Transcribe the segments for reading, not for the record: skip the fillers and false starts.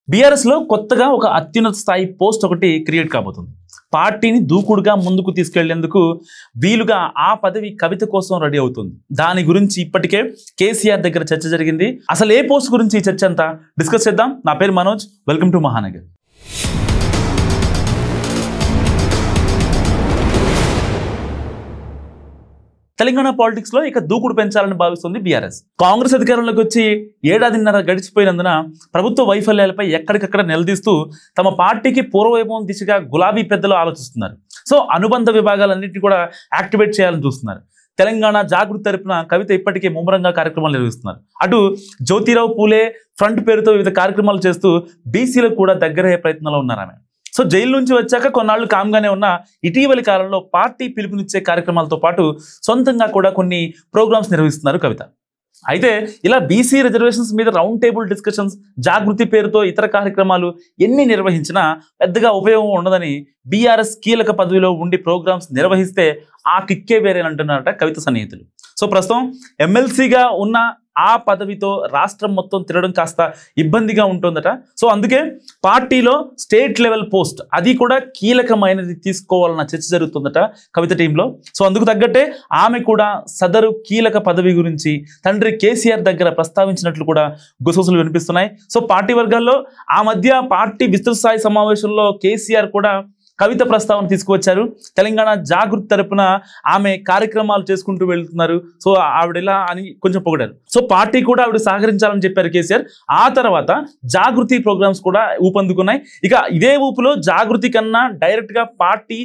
BRS లో కొత్తగా ఒక అత్యున్నత స్థాయి పోస్ట్ ఒకటి క్రియేట్ కాబోతుంది. పార్టీని దూకుడుగా ముందుకు తీసుకెళ్లేందుకు వీలుగా ఆ పదవి కవిత కోసం రెడీ అవుతుంది. దాని గురించి ఇప్పటికే కేసీఆర్ దగ్గర చర్చ జరిగింది. అసలు ఏ పోస్ట్ గురించి ఈ చర్చ అంతా డిస్కస్ చేద్దాం. నా పేరు Manoj, welcome to Mahanagar. Telangana politics లో ఇక దూకుడు పెంచాలని భావిస్తుంది బీఆర్ఎస్. కాంగ్రెస్ అధికారంలోకి వచ్చి ఏడాదిన్నర గడిచిపోయినందున ప్రభుత్వ వైఫల్యాలపై ఎక్కడికక్కడ నిలదీస్తూ తమ పార్టీకి పూర్వవైభవం దిశగా గులాబీ పెద్దలు ఆలోచిస్తున్నారు. సో అనుబంధ విభాగాలన్నింటినీ కూడా యాక్టివేట్ చేయాలని చూస్తున్నారు. తెలంగాణ జాగృతి తరపున కవిత ఇప్పటికే ముమ్మరంగా కార్యక్రమాలు నిర్వహిస్తున్నారు. అటు జ్యోతిరావు పూలే ఫ్రంట్ పేరుతో వివిధ కార్యక్రమాలు చేస్తూ బీసీలకు కూడా దగ్గరయ్యే ప్రయత్నంలో ఉన్నారు ఆమె. సో జైలు నుంచి వచ్చాక కొన్నాళ్ళు కామ్గానే ఉన్న ఇటీవలి కాలంలో పార్టీ పిలుపునిచ్చే కార్యక్రమాలతో పాటు సొంతంగా కూడా కొన్ని ప్రోగ్రామ్స్ నిర్వహిస్తున్నారు కవిత. అయితే ఇలా బీసీ రిజర్వేషన్స్ మీద రౌండ్ టేబుల్ డిస్కషన్స్, జాగృతి పేరుతో ఇతర కార్యక్రమాలు ఎన్ని నిర్వహించినా పెద్దగా ఉపయోగం ఉండదని బీఆర్ఎస్ కీలక పదవిలో ఉండి ప్రోగ్రామ్స్ నిర్వహిస్తే ఆ కిక్కే వేరేనంటున్నారట కవిత సన్నిహితులు. సో ప్రస్తుతం ఎమ్మెల్సీగా ఉన్న ఆ పదవితో రాష్ట్రం మొత్తం తిరగడం కాస్త ఇబ్బందిగా ఉంటుందట. సో అందుకే పార్టీలో స్టేట్ లెవెల్ పోస్ట్ అది కూడా కీలకమైనది తీసుకోవాలన్న చర్చ జరుగుతుందట కవిత టీంలో. సో అందుకు తగ్గట్టే ఆమె కూడా సదరు కీలక పదవి గురించి తండ్రి కేసీఆర్ దగ్గర ప్రస్తావించినట్లు కూడా గుసగుసలు వినిపిస్తున్నాయి. సో పార్టీ వర్గాల్లో ఆ మధ్య పార్టీ విస్తృత స్థాయి సమావేశంలో కేసీఆర్ కూడా కవిత ప్రస్తావన తీసుకువచ్చారు. తెలంగాణ జాగృతి తరపున ఆమె కార్యక్రమాలు చేసుకుంటూ వెళ్తున్నారు. సో ఆవిడలా అని కొంచెం పొగిడారు. సో పార్టీ కూడా ఆవిడ సహకరించాలని చెప్పారు కేసీఆర్. ఆ తర్వాత జాగృతి ప్రోగ్రామ్స్ కూడా ఊపందుకున్నాయి. ఇక ఇదే ఊపులో జాగృతి కన్నా డైరెక్ట్ గా పార్టీ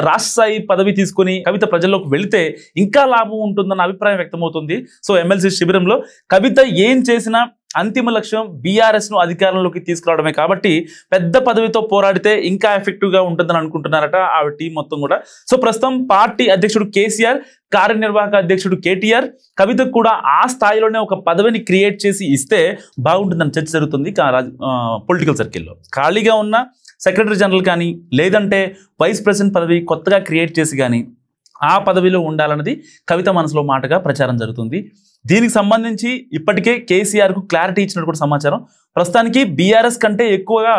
రాష్ట్ర స్థాయి పదవి తీసుకుని కవిత ప్రజల్లోకి వెళితే ఇంకా లాభం ఉంటుందన్న అభిప్రాయం వ్యక్తమవుతుంది. సో ఎమ్మెల్సీ శిబిరంలో కవిత ఏం చేసినా అంతిమ లక్ష్యం బీఆర్ఎస్ ను అధికారంలోకి తీసుకురావడమే కాబట్టి పెద్ద పదవితో పోరాడితే ఇంకా ఎఫెక్టివ్ గా ఉంటుందని అనుకుంటున్నారట ఆవిడ టీం మొత్తం కూడా. సో ప్రస్తుతం పార్టీ అధ్యక్షుడు కేసీఆర్, కార్యనిర్వాహక అధ్యక్షుడు కేటీఆర్ కవితకు కూడా ఆ స్థాయిలోనే ఒక పదవిని క్రియేట్ చేసి ఇస్తే బాగుంటుందని చర్చ జరుగుతుంది పొలిటికల్ సర్కిల్లో. ఖాళీగా ఉన్న సెక్రటరీ జనరల్ కానీ లేదంటే వైస్ ప్రెసిడెంట్ పదవి కొత్తగా క్రియేట్ చేసి కానీ ఆ పదవిలో ఉండాలన్నది కవిత మనసులో మాటగా ప్రచారం జరుగుతుంది. దీనికి సంబంధించి ఇప్పటికే కేసీఆర్కు క్లారిటీ ఇచ్చినట్టు కూడా సమాచారం. ప్రస్తుతానికి బీఆర్ఎస్ కంటే ఎక్కువగా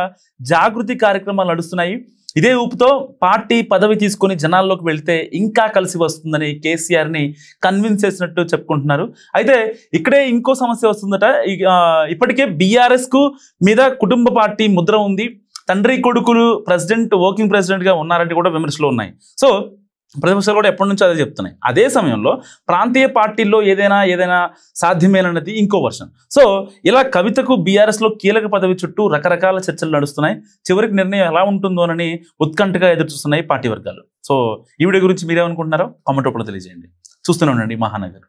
జాగృతి కార్యక్రమాలు నడుస్తున్నాయి. ఇదే ఊపుతో పార్టీ పదవి తీసుకొని జనాల్లోకి వెళ్తే ఇంకా కలిసి వస్తుందని కేసీఆర్ని కన్విన్స్ చేసినట్టు చెప్పుకుంటున్నారు. అయితే ఇక్కడే ఇంకో సమస్య వస్తుందట. ఇప్పటికే బీఆర్ఎస్కు మీద కుటుంబ పార్టీ ముద్ర ఉంది. తండ్రి కొడుకులు ప్రెసిడెంట్, వర్కింగ్ ప్రెసిడెంట్గా ఉన్నారంటే కూడా విమర్శలు ఉన్నాయి. సో ప్రతిపక్షాలు కూడా ఎప్పటి నుంచో అదే చెప్తున్నాయి. అదే సమయంలో ప్రాంతీయ పార్టీల్లో ఏదైనా సాధ్యమేనన్నది ఇంకో వర్షన్. సో ఇలా కవితకు బీఆర్ఎస్లో కీలక పదవి చుట్టూ రకరకాల చర్చలు నడుస్తున్నాయి. చివరికి నిర్ణయం ఎలా ఉంటుందోనని ఉత్కంఠగా ఎదురుచూస్తున్నాయి పార్టీ వర్గాలు. సో ఈ వీడియో గురించి మీరేమనుకుంటున్నారో కామెంట్ రూపంలో తెలియజేయండి. చూస్తూనే ఉండండి మహానగర్.